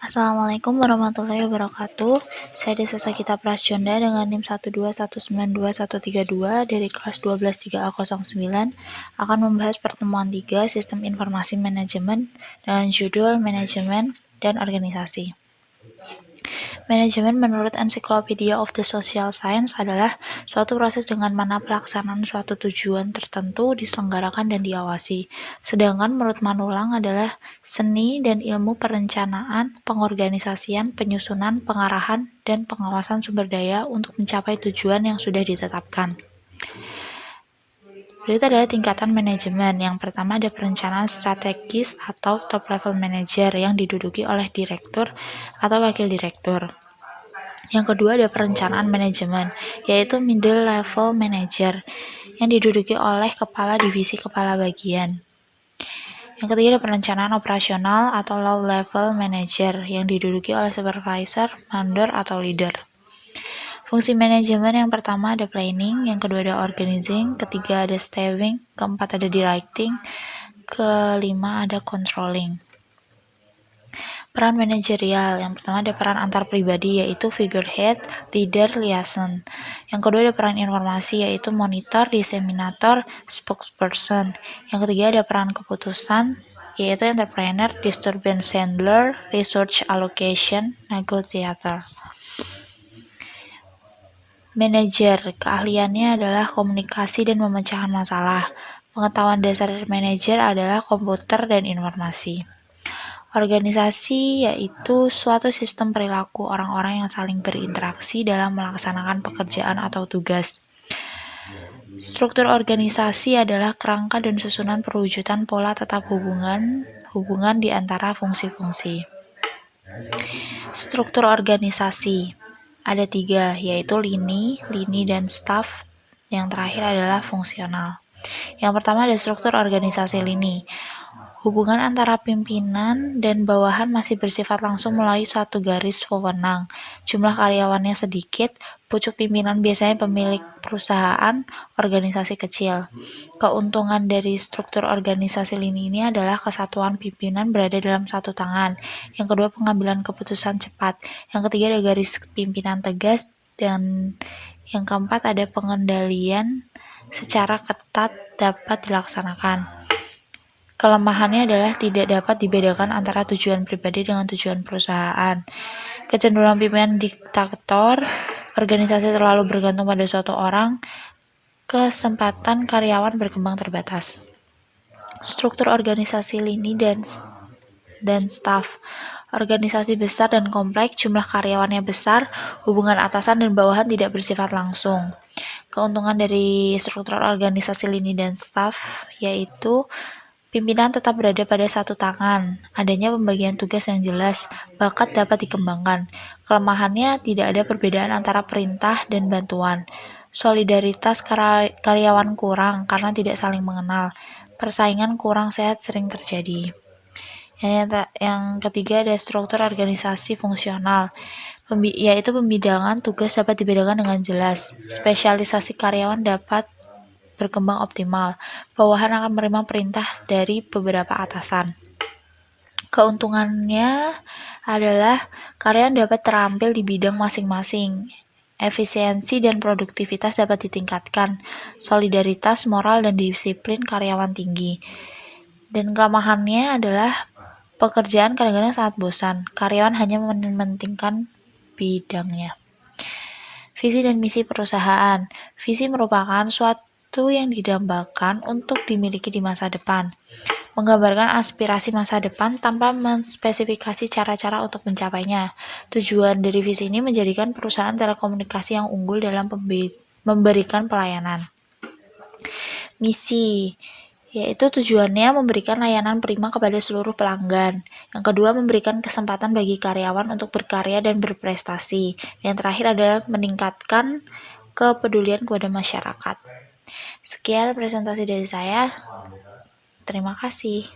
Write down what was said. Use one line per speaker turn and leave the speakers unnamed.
Assalamualaikum warahmatullahi wabarakatuh. Saya Desa Sakita Prasjonda dengan NIM 121921332 dari kelas 12 3A09 akan membahas pertemuan 3 Sistem Informasi Manajemen dengan judul Manajemen dan Organisasi. Manajemen menurut Encyclopedia of the Social Science adalah suatu proses dengan mana pelaksanaan suatu tujuan tertentu diselenggarakan dan diawasi. Sedangkan menurut Manulang adalah seni dan ilmu perencanaan, pengorganisasian, penyusunan, pengarahan, dan pengawasan sumber daya untuk mencapai tujuan yang sudah ditetapkan. Berikut adalah tingkatan manajemen. Yang pertama ada perencanaan strategis atau top level manager yang diduduki oleh direktur atau wakil direktur. Yang kedua ada perencanaan manajemen, yaitu middle level manager yang diduduki oleh kepala divisi kepala bagian. Yang ketiga ada perencanaan operasional atau low level manager yang diduduki oleh supervisor, mandor, atau leader. Fungsi manajemen yang pertama ada planning, yang kedua ada organizing, ketiga ada staffing, keempat ada directing, kelima ada controlling. Peran manajerial, yang pertama ada peran antar pribadi yaitu figurehead, leader, liaison. Yang kedua ada peran informasi yaitu monitor, disseminator, spokesperson. Yang ketiga ada peran keputusan yaitu entrepreneur, disturbance handler, resource allocation, negotiator. Manajer, keahliannya adalah komunikasi dan pemecahan masalah. Pengetahuan dasar manajer adalah komputer dan informasi. Organisasi yaitu suatu sistem perilaku orang-orang yang saling berinteraksi dalam melaksanakan pekerjaan atau tugas. Struktur organisasi adalah kerangka dan susunan perwujudan pola tetap hubungan di antara fungsi-fungsi. Struktur organisasi ada 3, yaitu lini, dan staff. Yang terakhir adalah fungsional. Yang pertama ada struktur organisasi lini. Hubungan antara pimpinan dan bawahan masih bersifat langsung melalui satu garis wewenang. Jumlah karyawannya sedikit, pucuk pimpinan biasanya pemilik perusahaan, organisasi kecil. Keuntungan dari struktur organisasi lini ini adalah kesatuan pimpinan berada dalam satu tangan. Yang kedua, pengambilan keputusan cepat. Yang ketiga ada garis pimpinan tegas. Dan yang keempat ada pengendalian secara ketat dapat dilaksanakan. Kelemahannya adalah tidak dapat dibedakan antara tujuan pribadi dengan tujuan perusahaan. Kecenderungan pimpinan diktator, organisasi terlalu bergantung pada suatu orang, kesempatan karyawan berkembang terbatas. Struktur organisasi lini dan staf. Organisasi besar dan kompleks, jumlah karyawannya besar, hubungan atasan dan bawahan tidak bersifat langsung. Keuntungan dari struktur organisasi lini dan staf yaitu pimpinan tetap berada pada satu tangan, adanya pembagian tugas yang jelas, bakat dapat dikembangkan. Kelemahannya tidak ada perbedaan antara perintah dan bantuan. Solidaritas karyawan kurang karena tidak saling mengenal. Persaingan kurang sehat sering terjadi. Yang ketiga ada struktur organisasi fungsional, yaitu pembidangan tugas dapat dibedakan dengan jelas. Spesialisasi karyawan dapat berkembang optimal. Bawahan akan menerima perintah dari beberapa atasan. Keuntungannya adalah karyawan dapat terampil di bidang masing-masing. Efisiensi dan produktivitas dapat ditingkatkan. Solidaritas, moral, dan disiplin karyawan tinggi. Dan kelemahannya adalah pekerjaan kadang-kadang sangat bosan. Karyawan hanya mementingkan bidangnya. Visi dan misi perusahaan. Visi merupakan suatu yang didambakan untuk dimiliki di masa depan. Menggambarkan aspirasi masa depan tanpa menspesifikasi cara-cara untuk mencapainya. Tujuan dari visi ini menjadikan perusahaan telekomunikasi yang unggul dalam memberikan pelayanan. Misi yaitu tujuannya memberikan layanan prima kepada seluruh pelanggan. Yang kedua, memberikan kesempatan bagi karyawan untuk berkarya dan berprestasi. Yang terakhir adalah meningkatkan kepedulian kepada masyarakat. Sekian presentasi dari saya. Terima kasih.